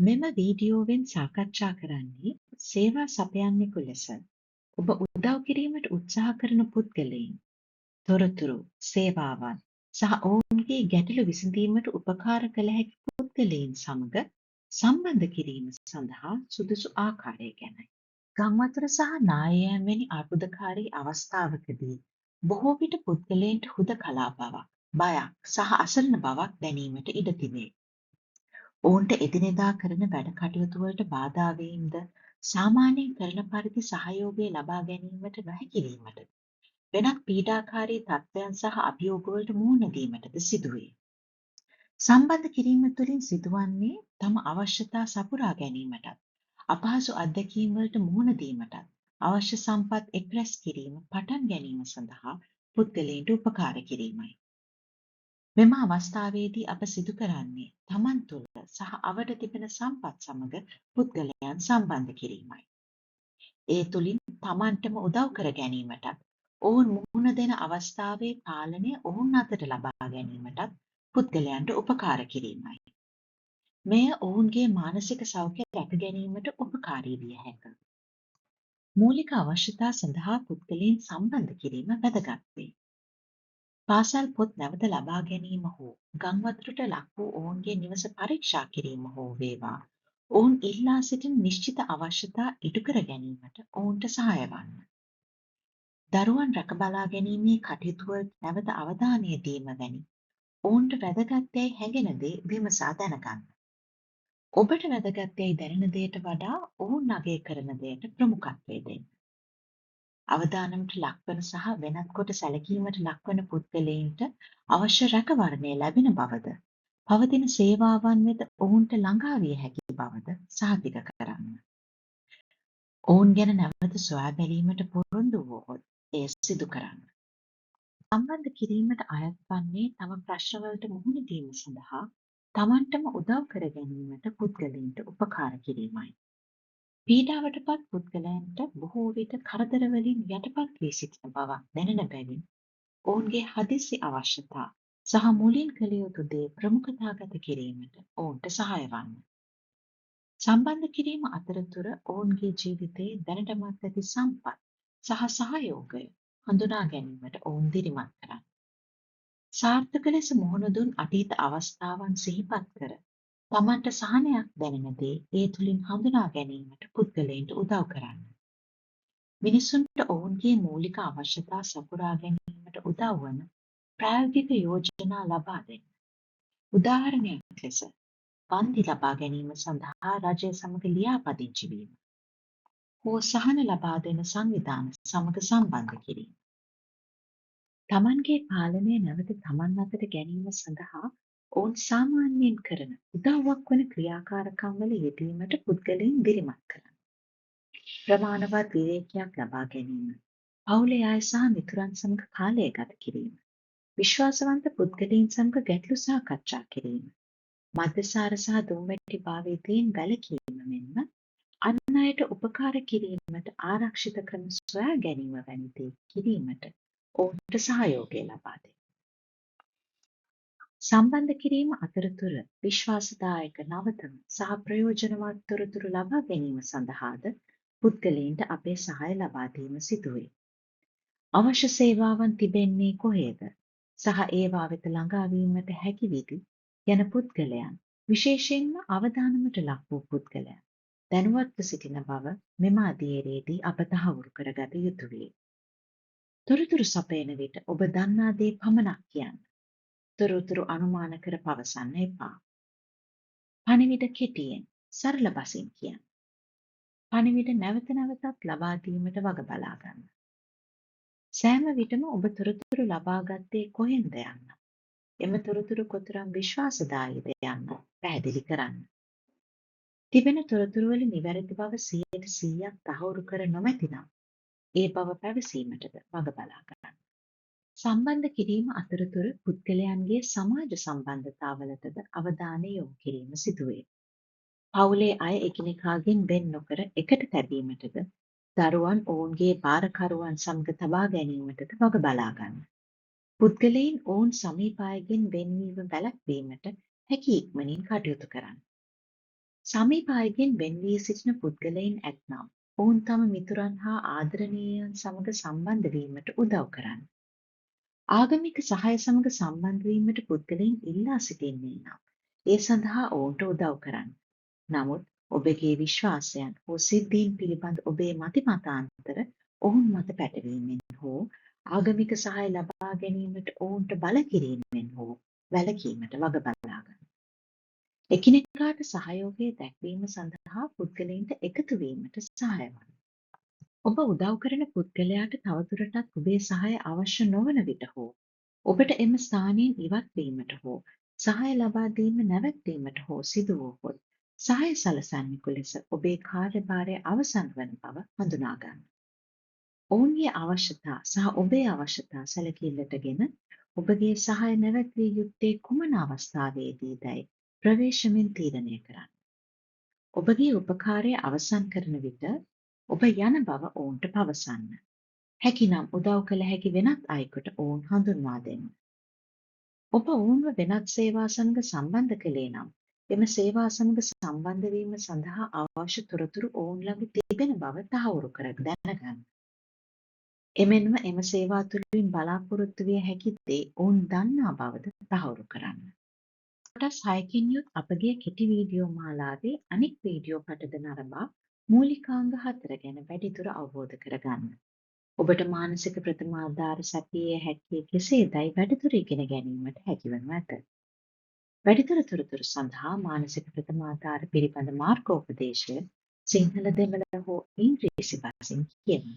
මෙම වීඩියෝවෙන් සාකච්ඡා කරන්නේ සේවා සපයන්නෙකු ලෙස ඔබ උදව් කිරීමට උත්සාහ කරන පුද්ගලයින්, තොරතුරු, සේවාවන් සහ ඔවුන්ගේ ගැටලු විසඳීමට උපකාර කළ හැකි පුද්ගලයින් සමග සම්බන්ධ කිරීම සඳහා සුදුසු ආකාරය ගැනයි. ගංවතුර සහ නායයන් වැනි අර්බුදකාරී අවස්ථාවකදී බොහෝ විට පුද්ගලයන්ට හුදකලා බවක්, බයක් සහ අසරණ බවක් දැනීමට ඉඩ තිබේ. ඔවුන්ට එදිනෙදා කරන වැඩ කටයුතු වලට බාධා වීමද සාමාන්‍යයෙන් කරන පරිදි සහයෝගය ලබා ගැනීමට නොහැකි වීමට වෙනත් පීඩාකාරී තත්ත්වයන් සහ අභියෝග වලට මුහුණ දීමටද සිදුවේ. සම්බන්ධ කිරීම තුළින් සිදුවන්නේ තම අවශ්‍යතා සපුරා ගැනීමටත් අපහසු අත්දැකීම් වලට මුහුණ දීමටත් අවශ්‍ය සම්පත් එක්රැස් කිරීම පටන් ගැනීම සඳහා පුද්ගලයන්ට උපකාර කිරීමයි. මෙම අවස්ථාවේදී අප සිදු කරන්නේ තමන් තුළ සහ අවට තිබෙන සම්පත් සමග පුද්ගලයන් සම්බන්ධ කිරීමයි. ඒ තුළින් තමන්ටම උදව් කර ගැනීමටත් ඔවුන් මුහුණ දෙන අවස්ථාවේ පාලනය ඔවුන් අතට ලබා ගැනීමටත් පුද්ගලයන්ට උපකාර කිරීමයි. මෙය ඔවුන්ගේ මානසික සෞඛ්‍ය රැක ගැනීමට උපකාරී විය හැක. මූලික අවශ්‍යතා සඳහා පුද්ගලයන් සම්බන්ධ කිරීම වැදගත් වේ. පාසල් පොත් නැවත ලබා ගැනීම හෝ ගංවතුරට ලක් වූ ඔවුන්ගේ නිවස පරීක්ෂා කිරීම හෝ වේවා ඔවුන් ඉල්ලා සිටින නිශ්චිත අවශ්‍යතා ඉටු කර ගැනීමට ඔවුන්ට සහාය වන්න. දරුවන් රැක බලා ගැනීමේ කටයුතු වලට නැවත අවධානය දීම වැනි ඔවුන්ට වැදගත් යැයි හැඟෙන දේ විමසා දැනගන්න. ඔබට වැදගත් යැයි දැනෙන දෙයට වඩා ඔවුන් අගය කරන දෙයට ප්‍රමුඛත්වය දෙන්න. අවදානමට ලක්වන සහ වෙනත් කොට සැලකීමට ලක්වන පුද්ගලයින්ට අවශ්‍ය රැකවරණය ලැබෙන බවද, පවතින සේවාවන් වෙත ඔවුන්ට ළඟා විය හැකි බවද සහතික කරන්න. ඔවුන් ගැන නැවත සොයා බැලීමට පොරොන්දු වුවහොත් එය සිදු කරන්න. සම්බන්ධ කිරීමට අයත් වන්නේ තම ප්‍රශ්නවලට මුහුණ දීම සඳහා තමන්ටම උදව් කර ගැනීමට පුද්ගලයින්ට උපකාර කිරීමයි. පීඩාවට පත් පුද්ගලයන්ට බොහෝ විට කරදරවලින් යටපත් වී සිටින බවක් දැනෙන බැවින් ඔවුන්ගේ හදිසි අවශ්‍යතා සහ මුලින් කළ යුතු දේ ප්‍රමුඛතාගත කිරීමට ඔවුන්ට සහාය වන්න. සම්බන්ධ කිරීම අතරතුර ඔවුන්ගේ ජීවිතයේ දැනටමත් ඇති සම්පත් සහ සහයෝගය හඳුනා ගැනීමට ඔවුන් දිරිමත් කරන්න. සාර්ථක ලෙස මුහුණ දුන් අතීත අවස්ථාවන් සිහිපත් කර තමන්ට සහනයක් දැනෙන දේ ඒ තුළින් හඳුනා ගැනීමට පුද්ගලයන්ට උදව් කරන්න. මිනිසුන්ට ඔවුන්ගේ මූලික අවශ්‍යතා සපුරා ගැනීමට උදව් වන ප්‍රායෝගික යෝජනා ලබා දෙන්න. උදාහරණයක් ලෙස වන්දි ලබා ගැනීම සඳහා රජය සමග ලියාපදිංචි වීම හෝ සහන ලබා දෙන සංවිධාන සමග සම්බන්ධ කිරීම. තමන්ගේ පාලනය නැවත තමන් අතට ගැනීම සඳහා ඔවුන් සාමාන්‍යයෙන් කරන උදව්වක් වන ක්‍රියාකාරකම් වල යෙදීමට පුද්ගලයන් දිරිමත් කරන්න. ප්‍රමාණවත් විවේකයක් ලබා ගැනීම, පවුලේ අය සහ මිතුරන් සමග කාලය ගත කිරීම, විශ්වාසවන්ත පුද්ගලයන් සමග ගැටලු සාකච්ඡා කිරීම, මද්‍යසාර සහ දුම්වැටි භාවිතයෙන් වැළකීම මෙන්ම අන් අයට උපකාර කිරීමට ආරක්ෂිත ක්‍රම සොයා ගැනීම වැනි දේ කිරීමට ඔවුන්ට සහයෝගය ලබා දෙන්න. සම්බන්ධ කිරීම අතරතුර විශ්වාසදායක නවතම සහ ප්‍රයෝජනවත් තොරතුරු ලබා ගැනීම සඳහාද පුද්ගලයන්ට අපේ සහාය ලබා දීම සිදුවේ. අවශ්‍ය සේවාවන් තිබෙන්නේ කොහේද සහ ඒවා වෙත ළඟා වීමට හැකි විදි යන පුද්ගලයන් විශේෂයෙන්ම අවදානමට ලක් වූ පුද්ගලයන් දැනුවත්ව සිටින බව මෙම අධීරයේදී අප තහවුරු කරගත යුතුය. තොරතුරු සපයන විට ඔබ දන්නා දේ පමණක් කියන්න. තොරතුරු අනුමාන කර පවසන්න එපා. පණිවිඩ කෙටියෙන් සරල බසින් කියන්න. පණිවිඩ නැවත නැවතත් ලබා දීමට වග බලා ගන්න. සෑම විටම ඔබ තොරතුරු ලබා ගත්තේ කොහෙන්ද යන්න. එම තොරතුරු කොතරම් විශ්වාසදායීද යන්න පැහැදිලි කරන්න. තිබෙන තොරතුරු වල නිවැරදි බව 100% තහවුරු කර නොමැතිනම් ඒ බව පැවසීමටද වග බලා ගන්න. සම්බන්ධ කිරීම අතරතුර පුද්ගලයන්ගේ සමාජ සම්බන්ධතාවලටද අවධානය යොමු කිරීම සිදුවේ. පවුලේ අය එකිනෙකාගෙන් වෙන් නොකර එකට තැබීමටද දරුවන් ඔවුන්ගේ භාරකරුවන් සමග තබා ගැනීමටද වග බලා ගන්න. පුද්ගලයන් ඔවුන් සමීප අයගෙන් වෙන්වීම වැළැක්වීමට හැකි ඉක්මනින් කටයුතු කරන්න. සමීප අයගෙන් වෙන් වී සිටින පුද්ගලයින් ඇත්නම් ඔවුන් තම මිතුරන් හා ආදරණීයයන් සමග සම්බන්ධ වීමට උදව් කරන්න. ආගමික සහාය සමග සම්බන්ධ වීමට පුද්ගලයින් ඉල්ලා සිටින්නේ නම් ඒ සඳහා ඔවුන්ට උදව් කරන්න. නමුත් ඔබගේ විශ්වාසයන් හෝ සිද්ධීන් පිළිබඳ ඔබේ මතිමතාන්තර ඔවුන් මත පැටවීමෙන් හෝ ආගමික සහාය ලබා ගැනීමට ඔවුන්ට බල කිරීමෙන් හෝ වැළකීමට වග බලා ගන්න. එකිනෙකාට සහයෝගය දැක්වීම සඳහා පුද්ගලයින්ට එකතු වීමට සහාය වන්න. ඔබ උදව් කරන පුද්ගලයාට තවදුරටත් ඔබේ සහාය අවශ්‍ය නොවන විට හෝ ඔබට එම ස්ථානයෙන් ඉවත් වීමට හෝ සහාය ලබා දීම නැවැත්වීමට හෝ සිදු වූහොත් සහාය සලසන්නෙකු ලෙස ඔබේ කාර්යභාරය අවසන් වන බව හඳුනා ගන්න. ඔවුන්ගේ අවශ්‍යතා සහ ඔබේ අවශ්‍යතා සැලකිල්ලටගෙන ඔබගේ සහාය නැවැත්විය යුත්තේ කුමන අවස්ථාවේදීදැයි ප්‍රවේශමෙන් තීරණය කරන්න. ඔබගේ උපකාරය අවසන් කරන විට ඔබ යන බව ඔවුන්ට පවසන්න. හැකිනම් උදව් කළ හැකි වෙනත් අයෙකුට ඔවුන් හඳුන්වා දෙන්න. ඔබ ඔවුන්ව වෙනත් සේවා සමග සම්බන්ධ කළේ නම් එම සේවා සමග සම්බන්ධ වීම සඳහා අවශ්‍ය තොරතුරු ඔවුන් ළඟ තිබෙන බව තහවුරු කර දැනගන්න. එමෙන්ම එම සේවා තුළින් බලාපොරොත්තු විය හැකි දේ ඔවුන් දන්නා බවද තහවුරු කරන්න. කොටස් 6කින් යුත් අපගේ කෙටි වීඩියෝ මාලාවේ අනෙක් වීඩියෝ පටද නරඹා මූලිකාංග 4 ගැන වැඩිදුර අවබෝධ කරගන්න. ඔබට මානසික ප්‍රථමාධාර සැපිය හැක්කේ කෙසේදයි වැඩිදුර ඉගෙන ගැනීමට හැකිවනු ඇත. වැඩිදුර තොරතුරු සඳහා මානසික ප්‍රථමාධාර පිළිබඳ මාර්ගෝපදේශය සිංහල දෙමළ හෝ ඉංග්‍රීසි බසින් කියන්න.